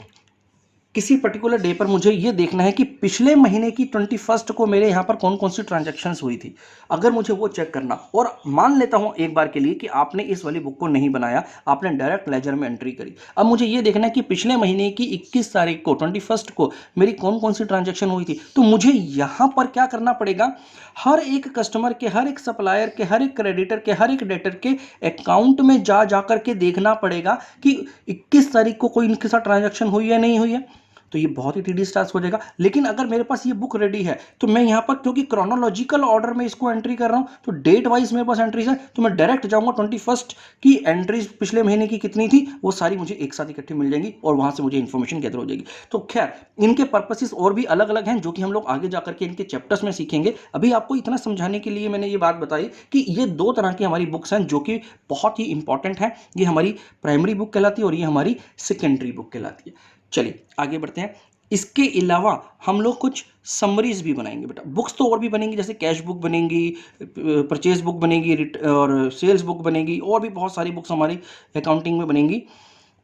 Speaker 1: किसी पर्टिकुलर डे पर मुझे ये देखना है कि पिछले महीने की 21 को मेरे यहाँ पर कौन कौन सी ट्रांजैक्शंस हुई थी। अगर मुझे वो चेक करना, और मान लेता हूँ एक बार के लिए कि आपने इस वाली बुक को नहीं बनाया, आपने डायरेक्ट लेजर में एंट्री करी। अब मुझे ये देखना है कि पिछले महीने की 21 तारीख को 21 को मेरी कौन कौन सी ट्रांजैक्शन हुई थी। तो मुझे यहाँ पर क्या करना पड़ेगा, हर एक कस्टमर के, हर एक सप्लायर के, हर एक क्रेडिटर के, हर एक डेटर के अकाउंट में जा करके देखना पड़ेगा कि 21 तारीख को कोई इनके साथ ट्रांजैक्शन हुई है नहीं हुई है। तो ये बहुत ही टीडियस टास्क हो जाएगा। लेकिन अगर मेरे पास ये बुक रेडी है तो मैं यहाँ पर, क्योंकि क्रोनोलॉजिकल ऑर्डर में इसको एंट्री कर रहा हूँ, तो डेट वाइज मेरे पास एंट्रीज है, तो मैं डायरेक्ट जाऊंगा 21 की एंट्रीज पिछले महीने की कितनी थी वो सारी मुझे एक साथ इकट्ठी मिल जाएंगी और वहां से मुझे इन्फॉर्मेशन गैदर हो जाएगी। तो खैर इनके पर्पसेस और भी अलग अलग हैं जो कि हम लोग आगे जाकर के इनके चैप्टर्स में सीखेंगे। अभी आपको इतना समझाने के लिए मैंने ये बात बताई कि ये दो तरह की हमारी बुक्स हैं जो कि बहुत ही इंपॉर्टेंट है। ये हमारी प्राइमरी बुक कहलाती है और ये हमारी सेकेंडरी बुक कहलाती है। चलिए आगे बढ़ते हैं। इसके अलावा हम लोग कुछ समरीज भी बनाएंगे बेटा। बुक्स तो और भी बनेंगी, जैसे कैश बुक बनेगी, परचेज बुक बनेगी और सेल्स बुक बनेगी, और भी बहुत सारी बुक्स हमारी अकाउंटिंग में बनेंगी।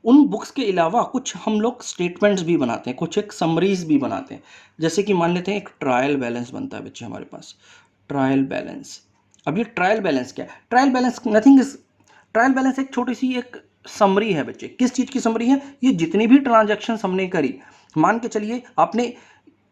Speaker 1: उन बुक्स के अलावा कुछ हम लोग स्टेटमेंट्स भी बनाते हैं, कुछ एक समरीज भी बनाते हैं। जैसे कि मान लेते हैं एक ट्रायल बैलेंस बनता है बच्चे हमारे पास, ट्रायल बैलेंस। अब ये ट्रायल बैलेंस क्या है? Trial balance nothing is, trial balance एक छोटी सी एक समरी है बच्चे। किस चीज़ की समरी है? ये जितनी भी ट्रांजैक्शन हमने करी, मान के चलिए आपने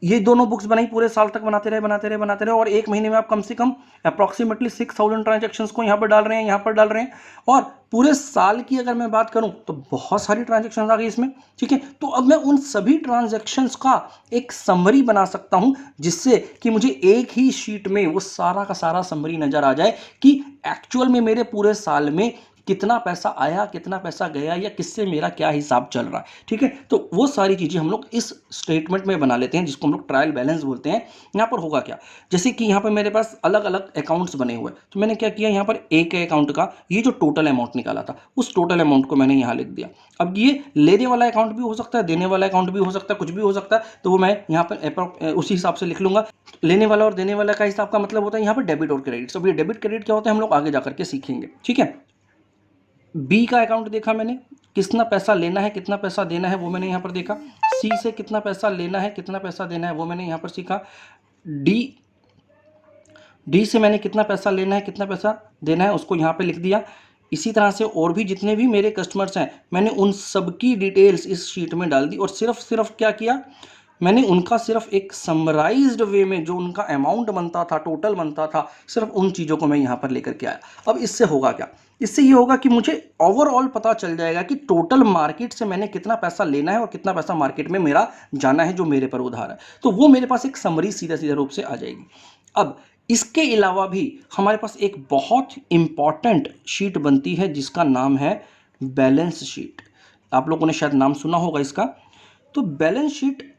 Speaker 1: ये दोनों बुक्स बनाई, पूरे साल तक बनाते रहे और एक महीने में आप कम से कम अप्रॉक्सीमेटली 6000 ट्रांजैक्शंस को यहाँ पर डाल रहे हैं, यहाँ पर डाल रहे हैं। और पूरे साल की अगर मैं बात करूं तो बहुत सारी ट्रांजैक्शंस आ गई इसमें। ठीक है, तो अब मैं उन सभी ट्रांजैक्शंस का एक समरी बना सकता हूं जिससे कि मुझे एक ही शीट में वो सारा का सारा समरी नजर आ जाए कि एक्चुअल में मेरे पूरे साल में कितना पैसा आया, कितना पैसा गया, या किससे मेरा क्या हिसाब चल रहा है। ठीक है, तो वो सारी चीज़ें हम लोग इस स्टेटमेंट में बना लेते हैं जिसको हम लोग ट्रायल बैलेंस बोलते हैं। यहाँ पर होगा क्या, जैसे कि यहाँ पर मेरे पास अलग अलग अकाउंट्स बने हुए, तो मैंने क्या किया, यहाँ पर एक अकाउंट का ये जो टोटल अमाउंट निकाला था उस टोटल अमाउंट को मैंने यहाँ लिख दिया। अब ये लेने वाला अकाउंट भी हो सकता है, देने वाला अकाउंट भी हो सकता है, कुछ भी हो सकता है, तो वो मैं यहाँ पर उसी हिसाब से लिख लूंगा। लेने वाला और देने वाला का हिसाब का मतलब होता है यहाँ पर डेबिट और क्रेडिट। अब ये डेबिट क्रेडिट क्या होता है हम लोग आगे जाकर के सीखेंगे। ठीक है, बी का अकाउंट देखा मैंने, कितना पैसा लेना है कितना पैसा देना है वो मैंने यहाँ पर देखा। सी से कितना पैसा लेना है कितना पैसा देना है वो मैंने यहाँ पर सीखा। डी से मैंने कितना पैसा लेना है कितना पैसा देना है उसको यहाँ पे लिख दिया। इसी तरह से और भी जितने भी मेरे कस्टमर्स हैं मैंने उन सबकी डिटेल्स इस शीट में डाल दी, और सिर्फ क्या किया, मैंने उनका सिर्फ एक समराइज्ड वे में जो उनका अमाउंट बनता था, टोटल बनता था, सिर्फ उन चीज़ों को मैं यहाँ पर लेकर के आया। अब इससे होगा क्या, इससे ये होगा कि मुझे ओवरऑल पता चल जाएगा कि टोटल मार्केट से मैंने कितना पैसा लेना है और कितना पैसा मार्केट में मेरा जाना है जो मेरे पर उधार है। तो वो मेरे पास एक समरी सीधा सीधा रूप से आ जाएगी। अब इसके अलावा भी हमारे पास एक बहुत इंपॉर्टेंट शीट बनती है जिसका नाम है बैलेंस शीट। आप लोगों ने शायद नाम सुना होगा इसका। तो बैलेंस शीट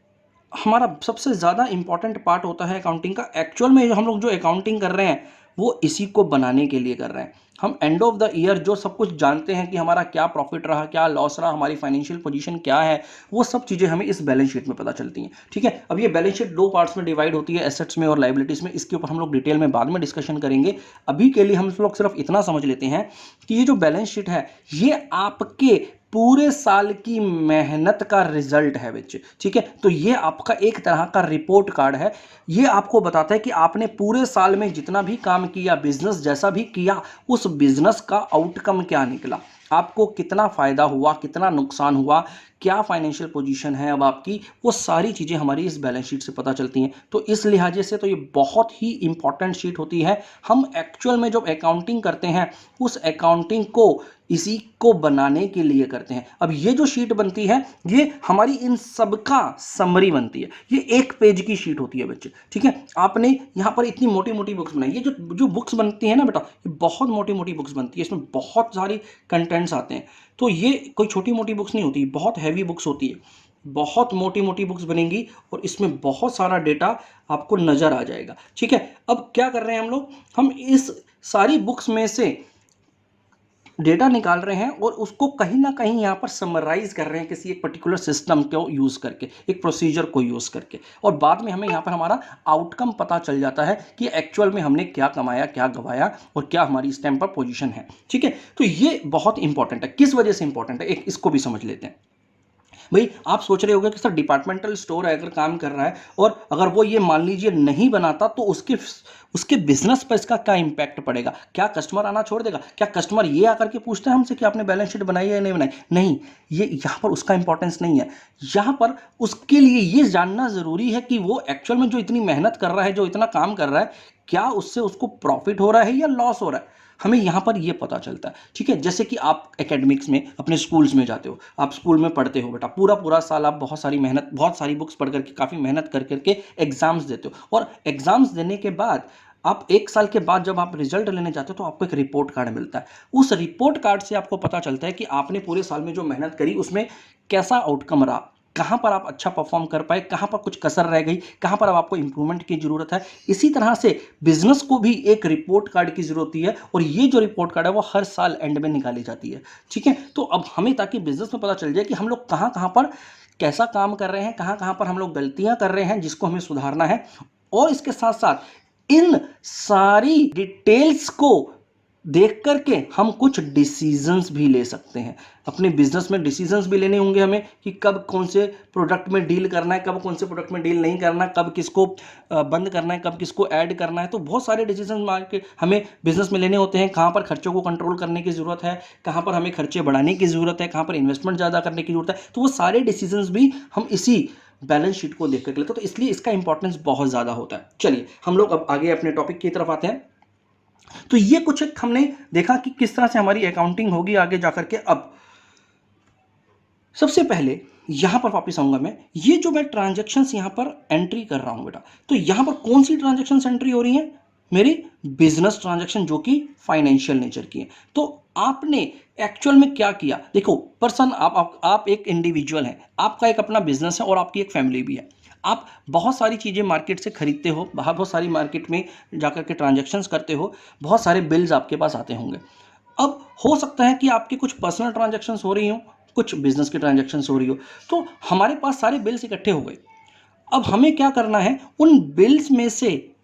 Speaker 1: हमारा सबसे ज़्यादा इंपॉर्टेंट पार्ट होता है अकाउंटिंग का। एक्चुअल में हम लोग जो अकाउंटिंग कर रहे हैं वो इसी को बनाने के लिए कर रहे हैं। हम एंड ऑफ द ईयर जो सब कुछ जानते हैं कि हमारा क्या प्रॉफिट रहा, क्या लॉस रहा, हमारी फाइनेंशियल पोजीशन क्या है, वो सब चीज़ें हमें इस बैलेंस शीट में पता चलती हैं। ठीक है, अब ये बैलेंस शीट दो पार्ट्स में डिवाइड होती है, एसेट्स में और लायबिलिटीज़ में। इसके ऊपर हम लोग डिटेल में बाद में डिस्कशन करेंगे। अभी के लिए हम लोग सिर्फ इतना समझ लेते हैं कि ये जो बैलेंस शीट है ये आपके पूरे साल की मेहनत का रिजल्ट है बच्चे। ठीक है, तो ये आपका एक तरह का रिपोर्ट कार्ड है। ये आपको बताता है कि आपने पूरे साल में जितना भी काम किया, बिजनेस जैसा भी किया, उस बिजनेस का आउटकम क्या निकला, आपको कितना फायदा हुआ, कितना नुकसान हुआ, क्या फाइनेंशियल पोजीशन है अब आपकी, वो सारी चीज़ें हमारी इस बैलेंस शीट से पता चलती हैं। तो इस लिहाजे से तो ये बहुत ही इंपॉर्टेंट शीट होती है। हम एक्चुअल में जब अकाउंटिंग करते हैं उस अकाउंटिंग को इसी को बनाने के लिए करते हैं। अब ये जो शीट बनती है ये हमारी इन सब का समरी बनती है। ये एक पेज की शीट होती है बच्चे। ठीक है, आपने यहाँ पर इतनी मोटी मोटी बुक्स बनाई, ये जो बुक्स बनती है ना बेटा, ये बहुत मोटी मोटी बुक्स बनती है, इसमें बहुत सारी कंटेंट्स आते हैं। तो ये कोई छोटी मोटी बुक्स नहीं होती, बहुत हैवी बुक्स होती है, बहुत मोटी मोटी बुक्स बनेंगी और इसमें बहुत सारा डेटा आपको नज़र आ जाएगा। ठीक है, अब क्या कर रहे हैं हम लोग, हम इस सारी बुक्स में से डेटा निकाल रहे हैं और उसको कहीं ना कहीं यहाँ पर समराइज कर रहे हैं किसी एक पर्टिकुलर सिस्टम को यूज़ करके, एक प्रोसीजर को यूज़ करके, और बाद में हमें यहाँ पर हमारा आउटकम पता चल जाता है कि एक्चुअल में हमने क्या कमाया, क्या गवाया और क्या हमारी इस टाइम पर पोजीशन है। ठीक है, तो ये बहुत इंपॉर्टेंट है। किस वजह से इंपॉर्टेंट है, एक इसको भी समझ लेते हैं। भाई आप सोच रहे होगे कि सर डिपार्टमेंटल स्टोर अगर काम कर रहा है और अगर वो ये मान लीजिए नहीं बनाता तो उसके बिजनेस पर इसका क्या इंपैक्ट पड़ेगा, क्या कस्टमर आना छोड़ देगा, क्या कस्टमर ये आकर के पूछते हैं हमसे कि आपने बैलेंस शीट बनाई है या नहीं बनाई, नहीं, ये यहाँ पर उसका इंपॉर्टेंस नहीं है। यहाँ पर उसके लिए ये जानना ज़रूरी है कि वो एक्चुअल में जो इतनी मेहनत कर रहा है, जो इतना काम कर रहा है, क्या उससे उसको प्रॉफिट हो रहा है या लॉस हो रहा है, हमें यहाँ पर ये पता चलता है। ठीक है, जैसे कि आप एकेडमिक्स में अपने स्कूल्स में जाते हो, आप स्कूल में पढ़ते हो बेटा, पूरा पूरा साल आप बहुत सारी मेहनत, बहुत सारी बुक्स पढ़ करके, काफ़ी मेहनत कर करके एग्जाम्स देते हो, और एग्जाम्स देने के बाद आप एक साल के बाद जब आप रिजल्ट लेने जाते हो तो आपको एक रिपोर्ट कार्ड मिलता है। उस रिपोर्ट कार्ड से आपको पता चलता है कि आपने पूरे साल में जो मेहनत करी उसमें कैसा आउटकम रहा, कहाँ पर आप अच्छा परफॉर्म कर पाए, कहाँ पर कुछ कसर रह गई, कहाँ पर अब आपको इंप्रूवमेंट की ज़रूरत है। इसी तरह से बिजनेस को भी एक रिपोर्ट कार्ड की ज़रूरत होती है, और ये जो रिपोर्ट कार्ड है वो हर साल एंड में निकाली जाती है। ठीक है, तो अब हमें ताकि बिजनेस में पता चल जाए कि हम लोग कहाँ कहाँ पर कैसा काम कर रहे हैं, कहाँ कहाँ पर हम लोग गलतियाँ कर रहे हैं जिसको हमें सुधारना है, और इसके साथ साथ इन सारी डिटेल्स को देख करके हम कुछ डिसीजंस भी ले सकते हैं। अपने बिजनेस में डिसीजंस भी लेने होंगे हमें कि कब कौन से प्रोडक्ट में डील करना है, कब कौन से प्रोडक्ट में डील नहीं करना, कब किसको बंद करना है, कब किसको ऐड करना है। तो बहुत सारे डिसीजन मार्केट हमें बिजनेस में लेने होते हैं। कहाँ पर खर्चों को कंट्रोल करने की ज़रूरत है, कहाँ पर हमें खर्चे बढ़ाने की ज़रूरत है, कहाँ पर इन्वेस्टमेंट ज़्यादा करने की ज़रूरत है। तो वो सारे डिसीजंस भी हम इसी बैलेंस शीट को देख करके लेते हैं, तो इसलिए इसका इंपॉर्टेंस बहुत ज़्यादा होता है। चलिए हम लोग अब आगे अपने टॉपिक की तरफ आते हैं। तो ये कुछ एक हमने देखा कि किस तरह से हमारी अकाउंटिंग होगी आगे जाकर के। अब सबसे पहले यहां पर वापस आऊंगा मैं, ये जो मैं ट्रांजैक्शंस यहां पर एंट्री कर रहा हूं बेटा, तो यहां पर कौन सी ट्रांजैक्शंस एंट्री हो रही हैं, मेरी बिजनेस ट्रांजैक्शन जो कि फाइनेंशियल नेचर की है। तो आपने एक्चुअल में क्या किया, देखो पर्सन आप एक इंडिविजुअल हैं, आपका एक अपना बिजनेस है और आपकी एक फैमिली भी है। आप बहुत सारी चीज़ें मार्केट से खरीदते हो, बहुत सारी मार्केट में जाकर के ट्रांजैक्शंस करते हो, बहुत सारे बिल्स आपके पास आते होंगे। अब हो सकता है कि आपके कुछ पर्सनल ट्रांजैक्शंस हो रही हो, कुछ बिजनेस की ट्रांजैक्शंस हो रही हो, तो हमारे पास सारे बिल्स इकट्ठे हो गए। अब हमें क्या करना है, उन बिल्स में से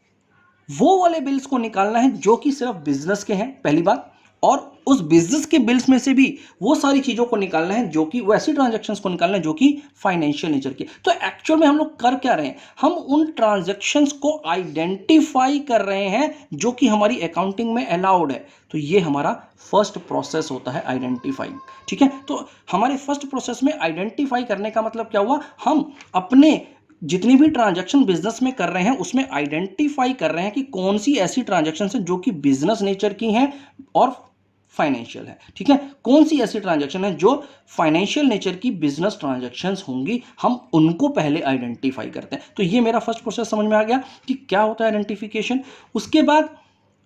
Speaker 1: वो वाले बिल्स को निकालना है जो कि सिर्फ बिजनेस के हैं, पहली बात। और उस बिजनेस के बिल्स में से भी वो सारी चीज़ों को निकालना है जो कि वैसी ट्रांजैक्शंस को निकालना है जो कि फाइनेंशियल नेचर की। तो एक्चुअल में हम लोग कर क्या रहे हैं, हम उन ट्रांजैक्शंस को आइडेंटिफाई कर रहे हैं जो कि हमारी अकाउंटिंग में अलाउड है। तो ये हमारा फर्स्ट प्रोसेस होता है आइडेंटिफाइंग। ठीक है, तो हमारे फर्स्ट प्रोसेस में आइडेंटिफाई करने का मतलब क्या हुआ, हम अपने जितनी भी ट्रांजैक्शन बिजनेस में कर रहे हैं उसमें आइडेंटिफाई कर रहे हैं कि कौन सी ऐसी ट्रांजैक्शन है जो कि बिजनेस नेचर की हैं और फाइनेंशियल है। ठीक है, कौन सी ऐसी ट्रांजैक्शन है जो फाइनेंशियल नेचर की बिजनेस ट्रांजैक्शंस होंगी, हम उनको पहले आइडेंटिफाई करते हैं। तो ये मेरा फर्स्ट प्रोसेस समझ में आ गया कि क्या होता है आइडेंटिफिकेशन। उसके बाद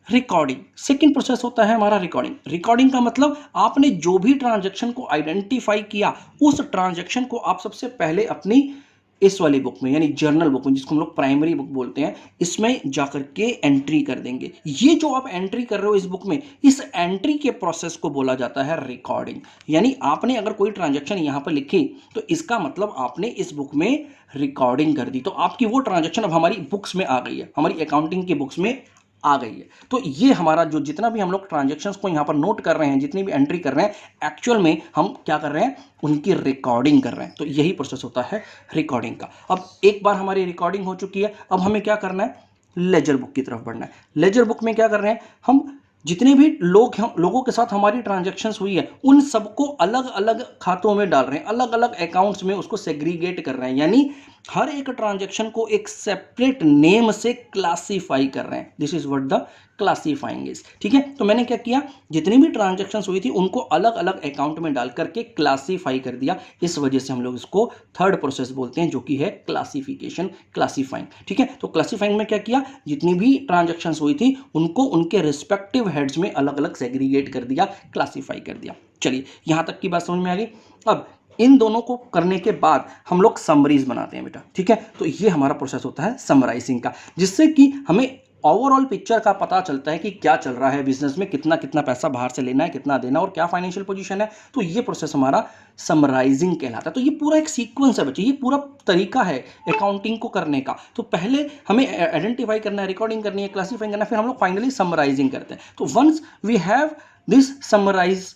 Speaker 1: रिकॉर्डिंग, सेकंड प्रोसेस होता है हमारा रिकॉर्डिंग। रिकॉर्डिंग का मतलब आपने जो भी ट्रांजैक्शन को आइडेंटिफाई किया उस ट्रांजैक्शन को आप सबसे पहले अपनी इस वाली बुक में यानी जर्नल बुक में, जिसको हम लोग प्राइमरी बुक बोलते हैं, इसमें जाकर के एंट्री कर देंगे। ये जो आप एंट्री कर रहे हो इस बुक में, इस एंट्री के प्रोसेस को बोला जाता है रिकॉर्डिंग। यानी आपने अगर कोई ट्रांजैक्शन यहां पर लिखी तो इसका मतलब आपने इस बुक में रिकॉर्डिंग कर दी, तो आपकी वो ट्रांजैक्शन अब हमारी बुक्स में आ गई है, हमारी अकाउंटिंग की बुक्स में आ गई है। तो ये हमारा जो जितना भी हम लोग ट्रांजैक्शंस को यहाँ पर नोट कर रहे हैं, जितनी भी एंट्री कर रहे हैं, एक्चुअल में हम क्या कर रहे हैं, उनकी रिकॉर्डिंग कर रहे हैं। तो यही प्रोसेस होता है रिकॉर्डिंग का। अब एक बार हमारी रिकॉर्डिंग हो चुकी है, अब हमें क्या करना है, लेजर बुक की तरफ बढ़ना है। लेजर बुक में क्या कर रहे हैं, हम जितने भी लोगों के साथ हमारी ट्रांजैक्शंस हुई है उन सबको अलग अलग खातों में डाल रहे हैं, अलग अलग अकाउंट्स में उसको सेग्रीगेट कर रहे हैं, यानी हर एक ट्रांजैक्शन को एक सेपरेट नेम से क्लासीफाई कर रहे हैं। This is what the classifying is. ठीक है, तो मैंने क्या किया, जितनी भी ट्रांजैक्शंस हुई थी उनको अलग अलग अकाउंट में डाल करके क्लासीफाई कर दिया। इस वजह से हम लोग इसको थर्ड प्रोसेस बोलते हैं जो कि है क्लासिफिकेशन, क्लासीफाइंग। ठीक है, तो क्लासीफाइंग में क्या किया, जितनी भी ट्रांजैक्शंस हुई थी उनको उनके रिस्पेक्टिव हेड्स में अलग अलग सेग्रीगेट कर दिया, क्लासीफाई कर दिया। चलिए यहां तक की बात समझ में आ गई। अब इन दोनों को करने के बाद हम लोग समरीज बनाते हैं बेटा। ठीक है, तो ये हमारा प्रोसेस होता है समराइजिंग का, जिससे कि हमें ओवरऑल पिक्चर का पता चलता है कि क्या चल रहा है बिजनेस में, कितना कितना पैसा बाहर से लेना है, कितना देना और क्या फाइनेंशियल पोजीशन है। तो ये प्रोसेस हमारा समराइजिंग कहलाता है। तो ये पूरा एक सीक्वेंस है बच्चे, ये पूरा तरीका है अकाउंटिंग को करने का। तो पहले हमें आइडेंटिफाई करना है, रिकॉर्डिंग करनी है, क्लासीफाई करना है, फिर हम लोग फाइनली समराइजिंग करते हैं। तो once we have this summarise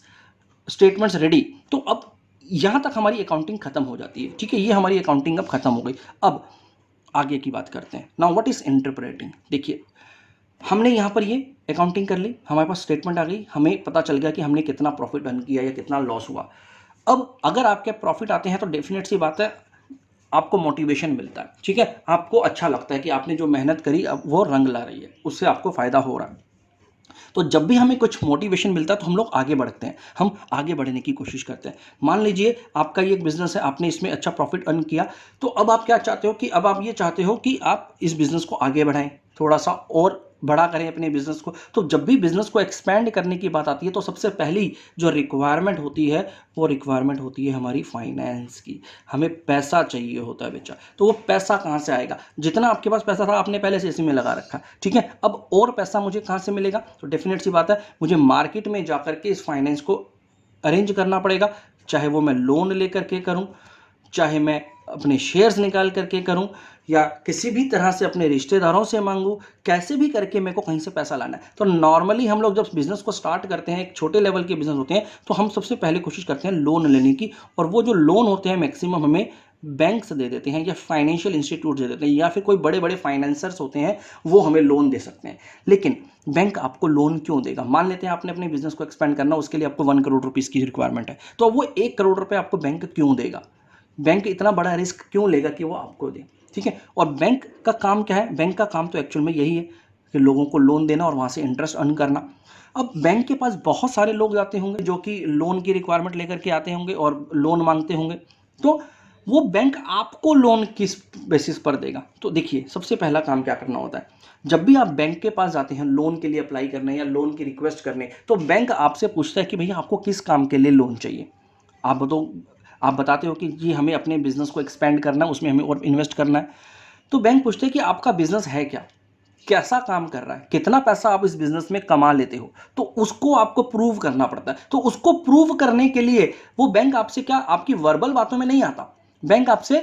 Speaker 1: statements ready, तो अब यहां तक हमारी अकाउंटिंग खत्म हो जाती है। ठीक है, ये हमारी अकाउंटिंग अब खत्म हो गई। अब आगे की बात करते हैं। Now what is interpreting. देखिए, हमने यहां पर ये अकाउंटिंग कर ली, हमारे पास स्टेटमेंट आ गई, हमें पता चल गया कि हमने कितना प्रॉफिट अर्न किया या कितना लॉस हुआ। अब अगर आपके प्रॉफिट आते हैं तो डेफिनेट सी बात है आपको मोटिवेशन मिलता है। ठीक है, आपको अच्छा लगता है कि आपने जो मेहनत करी अब वो रंग ला रही है, उससे आपको फायदा हो रहा है। तो जब भी हमें कुछ मोटिवेशन मिलता है तो हम लोग आगे बढ़ते हैं, हम आगे बढ़ने की कोशिश करते हैं। मान लीजिए आपका ये एक बिजनेस है, आपने इसमें अच्छा प्रॉफिट अर्न किया, तो अब आप क्या चाहते हो कि अब आप ये चाहते हो कि आप इस बिजनेस को आगे बढ़ाएं, थोड़ा सा और बड़ा करें अपने बिजनेस को। तो जब भी बिजनेस को एक्सपैंड करने की बात आती है तो सबसे पहली जो रिक्वायरमेंट होती है वो रिक्वायरमेंट होती है हमारी फाइनेंस की। हमें पैसा चाहिए होता है बच्चा। तो वो पैसा कहाँ से आएगा, जितना आपके पास पैसा था आपने पहले से इसी में लगा रखा। ठीक है, अब और पैसा मुझे कहाँ से मिलेगा, तो डेफिनेट सी बात है मुझे मार्केट में जाकर के इस फाइनेंस को अरेंज करना पड़ेगा, चाहे वो मैं लोन लेकर के करूँ, चाहे मैं अपने शेयर्स निकाल करके करूं, या किसी भी तरह से अपने रिश्तेदारों से मांगूं, कैसे भी करके मेरे को कहीं से पैसा लाना है। तो नॉर्मली हम लोग जब बिजनेस को स्टार्ट करते हैं, एक छोटे लेवल के बिजनेस होते हैं, तो हम सबसे पहले कोशिश करते हैं लोन लेने की। और वो जो लोन होते हैं मैक्सिमम हमें बैंक से दे देते हैं या फाइनेंशियल इंस्टीट्यूट दे देते हैं, या फिर कोई बड़े बड़े फाइनेंसर्स होते हैं वो हमें लोन दे सकते हैं। लेकिन बैंक आपको लोन क्यों देगा, मान लेते हैं आपने अपने बिजनेस को एक्सपेंड करना, उसके लिए आपको 1 करोड़ रुपीज़ की रिक्वायरमेंट है, तो वो 1 करोड़ रुपये आपको बैंक क्यों देगा, बैंक इतना बड़ा रिस्क क्यों लेगा कि वो आपको दे। ठीक है, और बैंक का काम क्या है, बैंक का काम तो एक्चुअल में यही है कि लोगों को लोन देना और वहाँ से इंटरेस्ट अर्न करना। अब बैंक के पास बहुत सारे लोग जाते होंगे जो कि लोन की रिक्वायरमेंट लेकर के आते होंगे और लोन मांगते होंगे, तो वो बैंक आपको लोन किस बेसिस पर देगा। तो देखिए, सबसे पहला काम क्या करना होता है, जब भी आप बैंक के पास जाते हैं लोन के लिए अप्लाई करने या लोन की रिक्वेस्ट करने, तो बैंक आपसे पूछता है कि भैया आपको किस काम के लिए लोन चाहिए। आप बताते हो कि जी हमें अपने बिजनेस को एक्सपेंड करना है, उसमें हमें और इन्वेस्ट करना है। तो बैंक पूछते हैं कि आपका बिजनेस है क्या, कैसा काम कर रहा है, कितना पैसा आप इस बिजनेस में कमा लेते हो, तो उसको आपको प्रूव करना पड़ता है। तो उसको प्रूव करने के लिए वो बैंक आपसे क्या, आपकी वर्बल बातों में नहीं आता, बैंक आपसे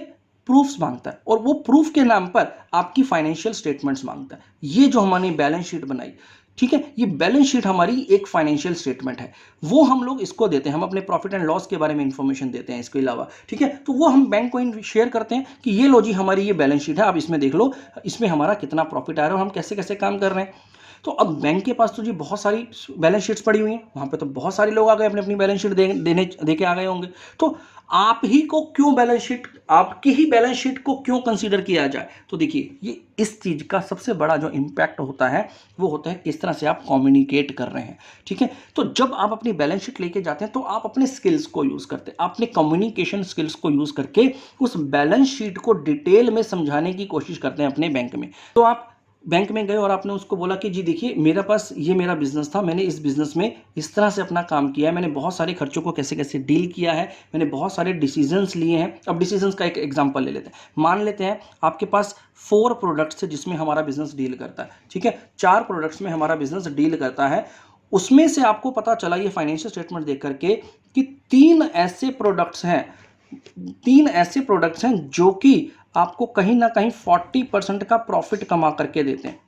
Speaker 1: प्रूफ्स मांगता है, और वो प्रूफ के नाम पर आपकी फाइनेंशियल स्टेटमेंट्स मांगता है। ये जो हमारी बैलेंस शीट बनाई, ठीक है, ये बैलेंस शीट हमारी एक फाइनेंशियल स्टेटमेंट है, वो हम लोग इसको देते हैं, हम अपने प्रॉफिट एंड लॉस के बारे में इंफॉर्मेशन देते हैं इसके अलावा। ठीक है, तो वो हम बैंक को शेयर करते हैं कि ये लो जी हमारी ये बैलेंस शीट है, आप इसमें देख लो इसमें हमारा कितना प्रॉफिट आ रहा है और हम कैसे कैसे काम कर रहे हैं। तो अब बैंक के पास तो जी बहुत सारी बैलेंस शीट्स पड़ी हुई हैं, वहाँ पे तो बहुत सारे लोग आ गए अपनी अपनी बैलेंस शीट दे के आ गए होंगे। तो आप ही को क्यों बैलेंस शीट, आपकी ही बैलेंस शीट को क्यों कंसीडर किया जाए? तो देखिए, ये इस चीज़ का सबसे बड़ा जो इम्पैक्ट होता है वो होता है किस तरह से आप कम्युनिकेट कर रहे हैं। ठीक है, तो जब आप अपनी बैलेंस शीट लेके जाते हैं तो आप अपने स्किल्स को यूज़ करते हैं, अपने कम्युनिकेशन स्किल्स को यूज़ करके उस बैलेंस शीट को डिटेल में समझाने की कोशिश करते हैं अपने बैंक में। तो आप बैंक में गए और आपने उसको बोला कि जी देखिए मेरे पास ये मेरा बिजनेस था, मैंने इस बिजनेस में इस तरह से अपना काम किया है, मैंने बहुत सारे खर्चों को कैसे कैसे डील किया है, मैंने बहुत सारे डिसीजंस लिए हैं। अब डिसीजंस का एक एग्जांपल ले लेते हैं, मान लेते हैं आपके पास 4 प्रोडक्ट्स है जिसमें हमारा बिजनेस डील करता है। ठीक है, 4 प्रोडक्ट्स में हमारा बिजनेस डील करता है, उसमें से आपको पता चला ये फाइनेंशियल स्टेटमेंट देख करके कि 3 ऐसे प्रोडक्ट्स हैं जो कि आपको कहीं ना कहीं 40% का प्रॉफिट कमा करके देते हैं,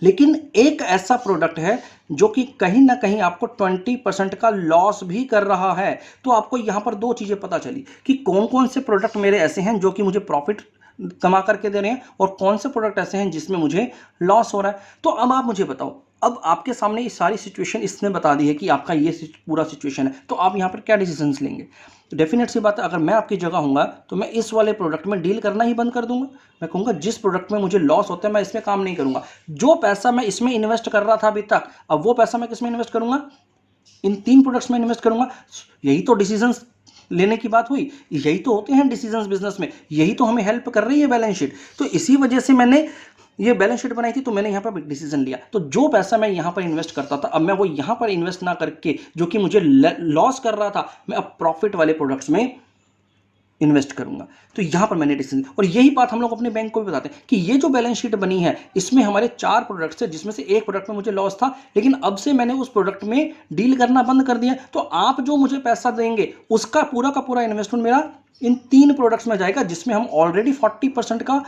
Speaker 1: लेकिन एक ऐसा प्रोडक्ट है जो कि कहीं ना कहीं आपको 20% का लॉस भी कर रहा है। तो आपको यहां पर 2 चीजें पता चली कि कौन कौन से प्रोडक्ट मेरे ऐसे हैं जो कि मुझे प्रॉफिट कमा करके दे रहे हैं और कौन से प्रोडक्ट ऐसे हैं जिसमें मुझे लॉस हो रहा है। तो अब आप मुझे बताओ, अब आपके सामने ये सारी सिचुएशन इसने बता दी है कि आपका ये पूरा सिचुएशन है, तो आप यहां पर क्या डिसीजंस लेंगे? डेफिनेट सी बात है, अगर मैं आपकी जगह हूंगा तो मैं इस वाले प्रोडक्ट में डील करना ही बंद कर दूंगा। मैं कहूंगा जिस प्रोडक्ट में मुझे लॉस होता है मैं इसमें काम नहीं करूंगा। जो पैसा मैं इसमें इन्वेस्ट कर रहा था अभी तक, अब वो पैसा मैं किसमें इन्वेस्ट करूंगा? इन 3 प्रोडक्ट्स में इन्वेस्ट करूंगा। यही तो डिसीजंस लेने की बात हुई, यही तो होते हैं डिसीजंस बिजनेस में, यही तो हमें हेल्प कर रही है बैलेंस शीट। तो इसी वजह से मैंने ये बैलेंस शीट बनाई थी, तो मैंने यहाँ पर डिसीजन लिया। तो जो पैसा मैं यहाँ पर इन्वेस्ट करता था, अब मैं वो यहाँ पर इन्वेस्ट ना करके जो कि मुझे लॉस कर रहा था, मैं अब प्रॉफिट वाले प्रोडक्ट्स में इन्वेस्ट करूंगा। तो यहां पर मैंने डिसीजन, और यही बात हम लोग अपने बैंक को भी बताते हैं कि ये जो बैलेंस शीट बनी है इसमें हमारे 4 प्रोडक्ट्स है जिसमें से एक प्रोडक्ट में मुझे लॉस था, लेकिन अब से मैंने उस प्रोडक्ट में डील करना बंद कर दिया। तो आप जो मुझे पैसा देंगे उसका पूरा का पूरा इन्वेस्टमेंट मेरा इन 3 प्रोडक्ट्स में जाएगा जिसमें हम ऑलरेडी 40% का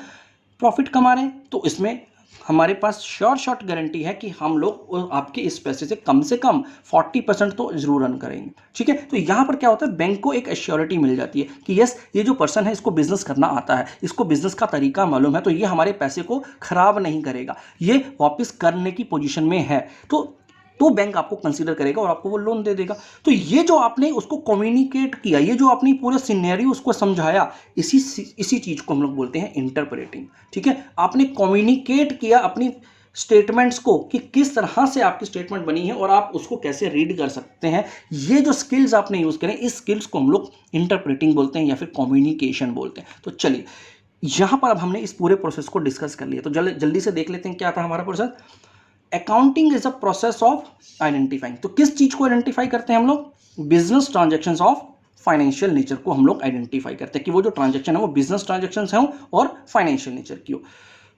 Speaker 1: प्रॉफिट कमा रहे हैं। तो इसमें हमारे पास शॉर्ट गारंटी है कि हम लोग आपके इस पैसे से कम 40% तो जरूर अर्न करेंगे। ठीक है, तो यहां पर क्या होता है, बैंक को एक एश्योरिटी मिल जाती है कि यस ये जो पर्सन है इसको बिजनेस करना आता है, इसको बिजनेस का तरीका मालूम है, तो ये हमारे पैसे को खराब नहीं करेगा, ये वापस करने की पोजीशन में है। तो बैंक आपको कंसीडर करेगा और आपको वो लोन दे देगा। तो ये जो आपने उसको कम्युनिकेट किया, ये जो आपने पूरे सिनेरियो उसको समझाया, इसी चीज को हम लोग बोलते हैं इंटरप्रेटिंग। ठीक है, आपने कम्युनिकेट किया अपनी स्टेटमेंट्स को कि किस तरह से आपकी स्टेटमेंट बनी है और आप उसको कैसे रीड कर सकते हैं। ये जो स्किल्स आपने यूज करें, इस स्किल्स को हम लोग इंटरप्रेटिंग बोलते हैं या फिर कम्युनिकेशन बोलते हैं। तो चलिए यहां पर अब हमने इस पूरे प्रोसेस को डिस्कस कर लिया, तो जल्दी से देख लेते हैं क्या था हमारा process. Accounting is a process of identifying. तो किस चीज को आइडेंटिफाई करते हैं हम लोग? Business transactions of financial nature को हम लोग आइडेंटिफाई करते हैं कि वो जो ट्रांजेक्शन है वो बिजनेस ट्रांजेक्शंस हो और फाइनेंशियल नेचर की हो।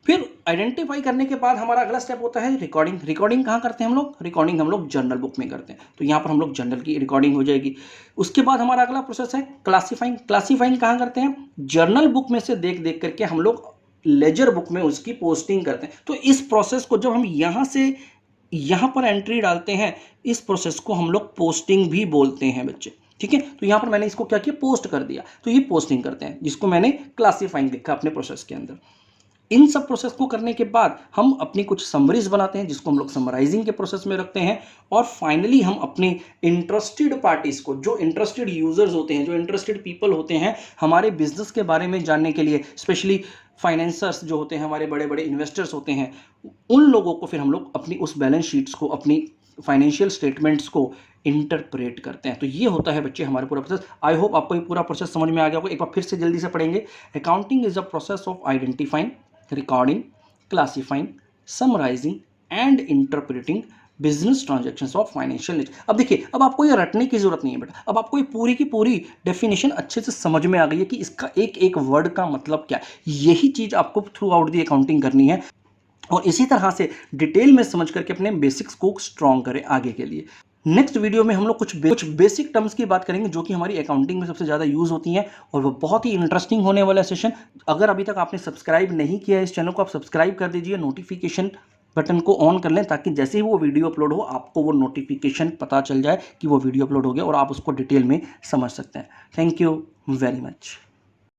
Speaker 1: फिर आइडेंटिफाई करने के बाद हमारा अगला स्टेप होता है रिकॉर्डिंग। रिकॉर्डिंग कहाँ करते हैं हम लोग? रिकॉर्डिंग हम लोग जर्नल बुक में करते हैं, तो यहाँ पर हम लोग जर्नल की रिकॉर्डिंग हो जाएगी। उसके बाद हमारा अगला प्रोसेस है क्लासीफाइंग। क्लासीफाइंग कहाँ करते हैं? जर्नल बुक में से देख देख करके हम लोग लेजर बुक में उसकी पोस्टिंग करते हैं। तो इस प्रोसेस को जब हम यहाँ से यहाँ पर एंट्री डालते हैं, इस प्रोसेस को हम लोग पोस्टिंग भी बोलते हैं बच्चे। ठीक है, तो यहाँ पर मैंने इसको क्या किया, पोस्ट कर दिया, तो ये पोस्टिंग करते हैं, जिसको मैंने क्लासीफाइंग लिखा अपने प्रोसेस के अंदर। इन सब प्रोसेस को करने के बाद हम अपनी कुछ समरीज बनाते हैं जिसको हम लोग समराइजिंग के प्रोसेस में रखते हैं, और फाइनली हम अपने इंटरेस्टेड पार्टीज को, जो इंटरेस्टेड यूजर्स होते हैं, जो इंटरेस्टेड पीपल होते हैं हमारे बिजनेस के बारे में जानने के लिए, स्पेशली फाइनेंसर्स जो होते हैं, हमारे बड़े बड़े इन्वेस्टर्स होते हैं, उन लोगों को फिर हम लोग अपनी उस बैलेंस शीट्स को, अपनी फाइनेंशियल स्टेटमेंट्स को इंटरप्रेट करते हैं। तो ये होता है बच्चे हमारे पूरा प्रोसेस। आई होप आपको ये पूरा प्रोसेस समझ में आ गया होगा। एक बार फिर से जल्दी से पढ़ेंगे। Accounting is a process of identifying, recording, classifying, summarising and interpreting business transactions of financial nature. अब देखिए, अब आपको ये रटने की जरूरत नहीं है बेटा, अब आपको ये पूरी की पूरी डेफिनेशन अच्छे से समझ में आ गई है कि इसका एक एक वर्ड का मतलब क्या है। यही चीज आपको थ्रू आउट दी अकाउंटिंग करनी है, और इसी तरह से डिटेल में समझ करके अपने बेसिक्स को स्ट्रॉन्ग करें आगे के लिए। नेक्स्ट वीडियो में हम लोग कुछ बेसिक टर्म्स की बात करेंगे जो कि हमारी अकाउंटिंग में सबसे ज़्यादा यूज़ होती हैं, और वो बहुत ही इंटरेस्टिंग होने वाला सेशन। अगर अभी तक आपने सब्सक्राइब नहीं किया है इस चैनल को, आप सब्सक्राइब कर दीजिए, नोटिफिकेशन बटन को ऑन कर लें ताकि जैसे ही वो वीडियो अपलोड हो आपको वो नोटिफिकेशन पता चल जाए कि वो वीडियो अपलोड हो गया और आप उसको डिटेल में समझ सकते हैं। Thank you very much.